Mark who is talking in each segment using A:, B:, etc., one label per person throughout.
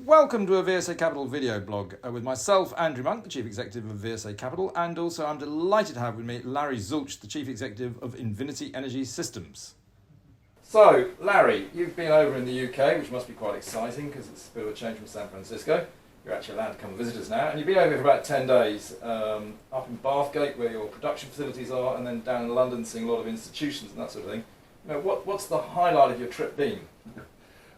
A: Welcome to a VSA Capital video blog with myself, Andrew Monk, the Chief Executive of VSA Capital, and also I'm delighted to have with me Larry Zulch, the Chief Executive of Invinity Energy Systems. So, Larry, you've been over in the UK, which must be quite exciting because it's a bit of a change from San Francisco. You're actually allowed to come visit us now, and you've been over here for about 10 days, up in Bathgate where your production facilities are, and then down in London seeing a lot of institutions and that sort of thing. You know, what's the highlight of your trip been?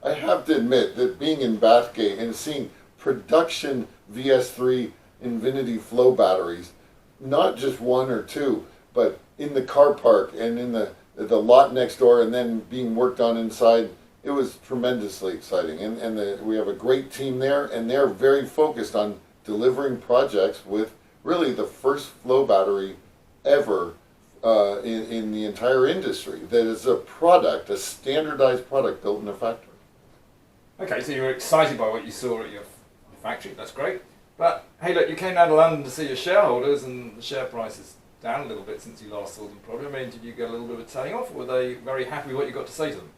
B: I have to admit that being in Bathgate and seeing production VS3 Invinity flow batteries, not just one or two, but in the car park and in the lot next door and then being worked on inside, it was tremendously exciting. And we have a great team there, and they're very focused on delivering projects with really the first flow battery ever in the entire industry that is a product, a standardized product built in a factory.
A: Okay, so you were excited by what you saw at your factory, that's great. But hey look, you came down to London to see your shareholders and the share price is down a little bit since you last saw them probably. I mean, did you get a little bit of a telling off, or were they very happy with what you got to say to them?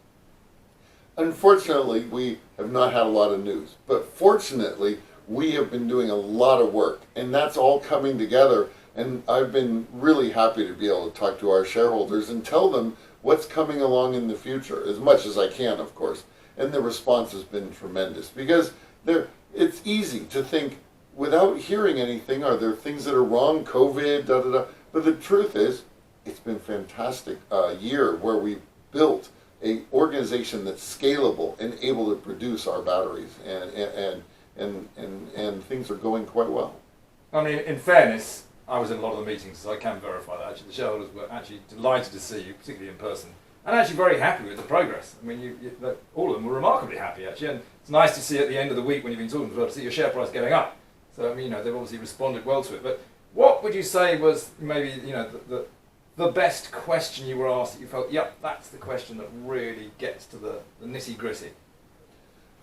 B: Unfortunately, we have not had a lot of news, but fortunately, we have been doing a lot of work, and that's all coming together, and I've been really happy to be able to talk to our shareholders and tell them what's coming along in the future, as much as I can, of course. And the response has been tremendous, because it's easy to think, without hearing anything, are there things that are wrong, COVID, da-da-da, but the truth is, it's been a fantastic year where we built an organization that's scalable and able to produce our batteries, and things are going quite well.
A: I mean, in fairness, I was in a lot of the meetings, so I can verify that. Actually, the shareholders were actually delighted to see you, particularly in person, and actually very happy with the progress. I mean, all of them were remarkably happy, actually, and it's nice to see at the end of the week when you've been talking to them, to see your share price going up. So, I mean, you know, they've obviously responded well to it. But what would you say was maybe, you know, the best question you were asked that you felt, yep, that's the question that really gets to the nitty-gritty?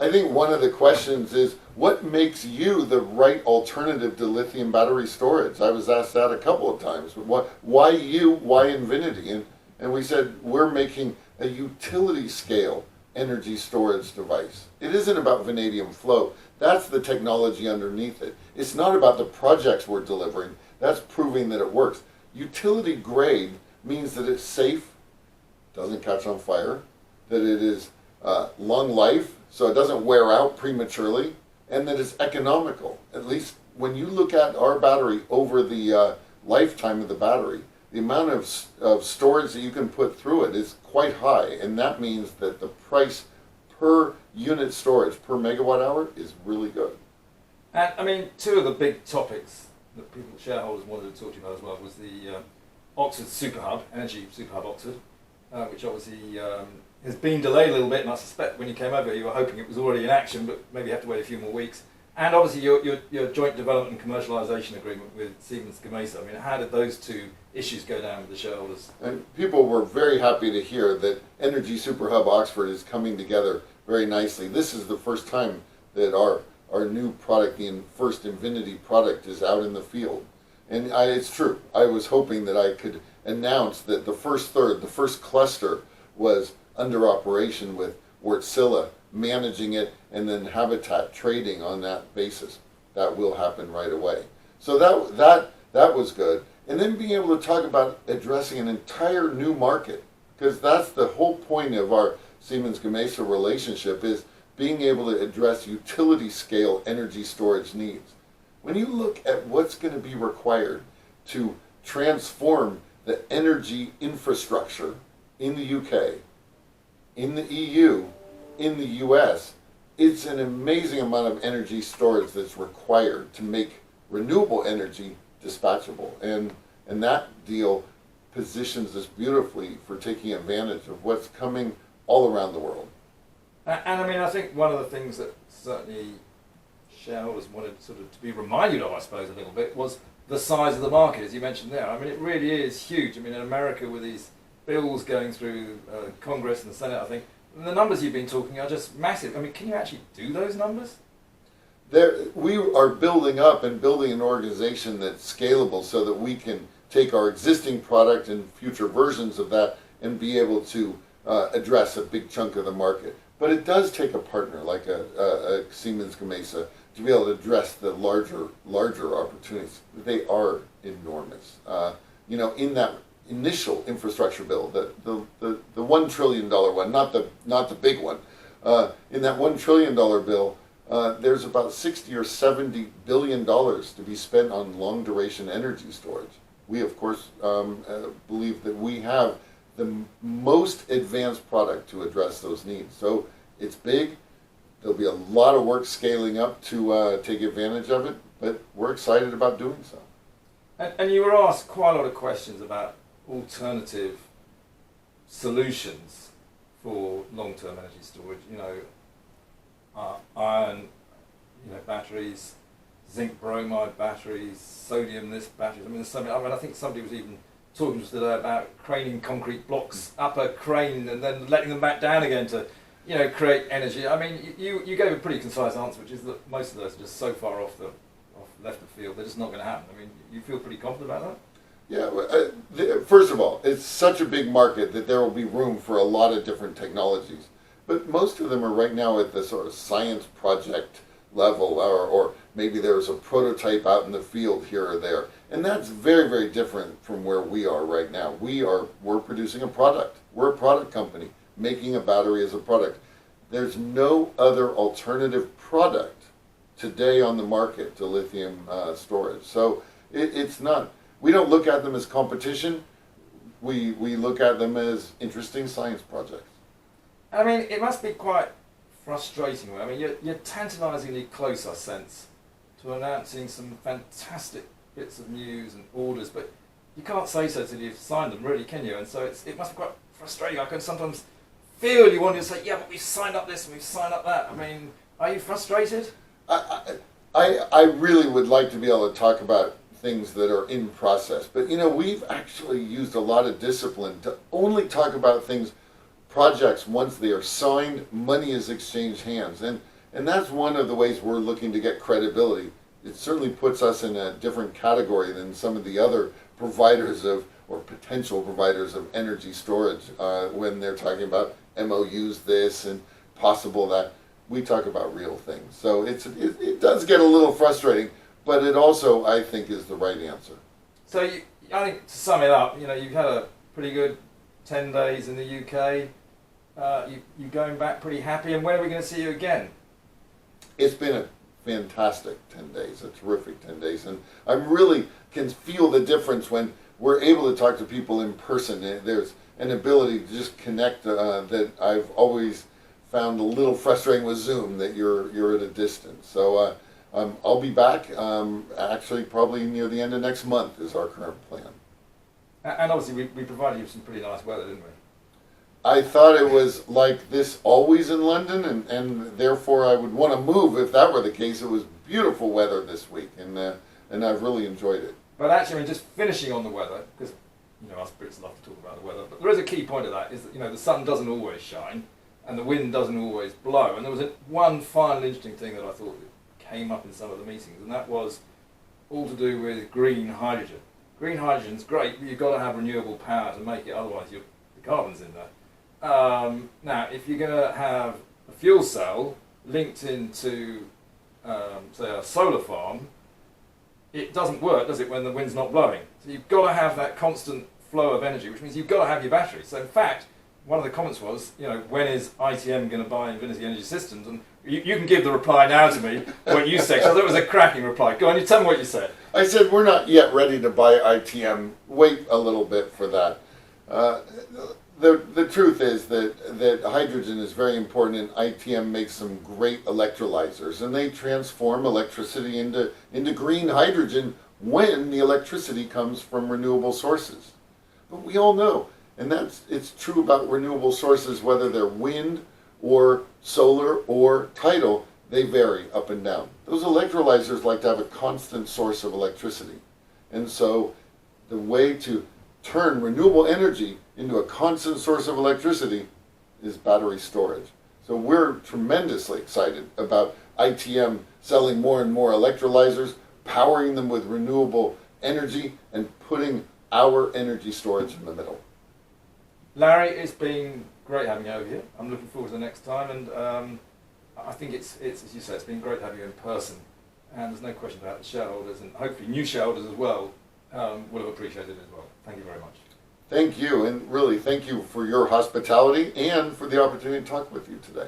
B: I think one of the questions is, what makes you the right alternative to lithium battery storage? I was asked that a couple of times. Why you? Why Invinity? And we said, we're making a utility-scale energy storage device. It isn't about vanadium flow. That's the technology underneath it. It's not about the projects we're delivering. That's proving that it works. Utility grade means that it's safe, doesn't catch on fire, that it is long life, so it doesn't wear out prematurely, and that it's economical. At least when you look at our battery over the lifetime of the battery, the amount of storage that you can put through it is quite high, and that means that the price per unit storage, per megawatt hour, is really good.
A: And I mean, two of the big topics that shareholders wanted to talk to you about as well was the Oxford Superhub, Energy Superhub Oxford, which obviously has been delayed a little bit, and I suspect when you came over you were hoping it was already in action, but maybe you have to wait a few more weeks. And obviously your joint development and commercialisation agreement with Siemens Gamesa. I mean, how did those two issues go down with the shareholders? And
B: people were very happy to hear that Energy Superhub Oxford is coming together very nicely. This is the first time that our new product, the first Invinity product, is out in the field. And it's true. I was hoping that I could announce that the first third, the first cluster, was under operation with Wärtsilä managing it, and then Habitat trading on that basis. That will happen right away. So that was good. And then being able to talk about addressing an entire new market, because that's the whole point of our Siemens Gamesa relationship, is being able to address utility scale energy storage needs. When you look at what's going to be required to transform the energy infrastructure in the UK, in the EU, in the US, it's an amazing amount of energy storage that's required to make renewable energy dispatchable. And that deal positions us beautifully for taking advantage of what's coming all around the world.
A: And I mean, I think one of the things that certainly shareholders wanted sort of to be reminded of, I suppose, a little bit, was the size of the market, as you mentioned there. I mean, it really is huge. I mean, in America, with these bills going through Congress and the Senate, I think, the numbers you've been talking are just massive. I mean, can you actually do those numbers?
B: We are building up and building an organization that's scalable so that we can take our existing product and future versions of that and be able to address a big chunk of the market. But it does take a partner like a Siemens Gamesa to be able to address the larger opportunities. They are enormous. In that initial infrastructure bill, the $1 trillion one, not the big one. In that $1 trillion bill, there's about 60 or 70 billion dollars to be spent on long duration energy storage. We of course believe that we have the most advanced product to address those needs. So it's big. There'll be a lot of work scaling up to take advantage of it, but we're excited about doing so.
A: And you were asked quite a lot of questions about alternative solutions for long-term energy storage. Iron, batteries, zinc bromide batteries, sodium this batteries. I think somebody was even talking to us today about craning concrete blocks up a crane and then letting them back down again to, create energy. You gave a pretty concise answer, which is that most of those are just so far off left of field, they're just not going to happen. You feel pretty confident about that?
B: Yeah, first of all, it's such a big market that there will be room for a lot of different technologies. But most of them are right now at the sort of science project level, or maybe there's a prototype out in the field here or there. And that's very, very different from where we are right now. We're producing a product. We're a product company, making a battery as a product. There's no other alternative product today on the market to lithium storage. So it's not, we don't look at them as competition. We look at them as interesting science projects.
A: It must be quite frustrating. You're tantalisingly close, I sense, to announcing some fantastic bits of news and orders, but you can't say so till you've signed them, really, can you? And so it must be quite frustrating. I can sometimes feel you want to say, yeah, but we've signed up this and we've signed up that. Are you frustrated?
B: I really would like to be able to talk about things that are in process, but we've actually used a lot of discipline to only talk about projects once they are signed, money is exchanged hands, and that's one of the ways we're looking to get credibility. It certainly puts us in a different category than some of the other providers or potential providers of energy storage when they're talking about MOUs this and possible that. We talk about real things. So it does get a little frustrating, but it also, I think, is the right answer.
A: So I think to sum it up, you've had a pretty good 10 days in the UK. You're going back pretty happy, and when are we going to see you again?
B: It's been a fantastic 10 days, a terrific 10 days, and I really can feel the difference when we're able to talk to people in person. There's an ability to just connect that I've always found a little frustrating with Zoom, that you're at a distance. So I'll be back actually probably near the end of next month is our current plan.
A: And obviously we provided you with some pretty nice weather, didn't we?
B: I thought it was like this always in London, and therefore I would want to move if that were the case. It was beautiful weather this week, and I've really enjoyed it.
A: But actually, just finishing on the weather, because us Brits love to talk about the weather, but there is a key point of that, is that the sun doesn't always shine, and the wind doesn't always blow. And there was one final interesting thing that I thought came up in some of the meetings, and that was all to do with green hydrogen. Green hydrogen's great, but you've got to have renewable power to make it, otherwise the carbon's in there. Now, if you're going to have a fuel cell linked into, say, a solar farm, it doesn't work, does it, when the wind's not blowing? So you've got to have that constant flow of energy, which means you've got to have your battery. So in fact, one of the comments was, when is ITM going to buy Invinity Energy Systems? And you can give the reply now to me, what you said. So that was a cracking reply. Go on, you tell me what you said.
B: I said, we're not yet ready to buy ITM. Wait a little bit for that. The truth is that hydrogen is very important, and ITM makes some great electrolyzers, and they transform electricity into green hydrogen when the electricity comes from renewable sources. But we all know, and it's true about renewable sources, whether they're wind or solar or tidal, they vary up and down. Those electrolyzers like to have a constant source of electricity. And so the way to turn renewable energy into a constant source of electricity is battery storage. So we're tremendously excited about ITM selling more and more electrolyzers, powering them with renewable energy, and putting our energy storage in the middle.
A: Larry, it's been great having you over here. I'm looking forward to the next time, and I think it's as you say, it's been great having you in person. And there's no question about the shareholders, and hopefully new shareholders as well, will have appreciated it as well. Thank you very much.
B: Thank you, and really thank you for your hospitality and for the opportunity to talk with you today.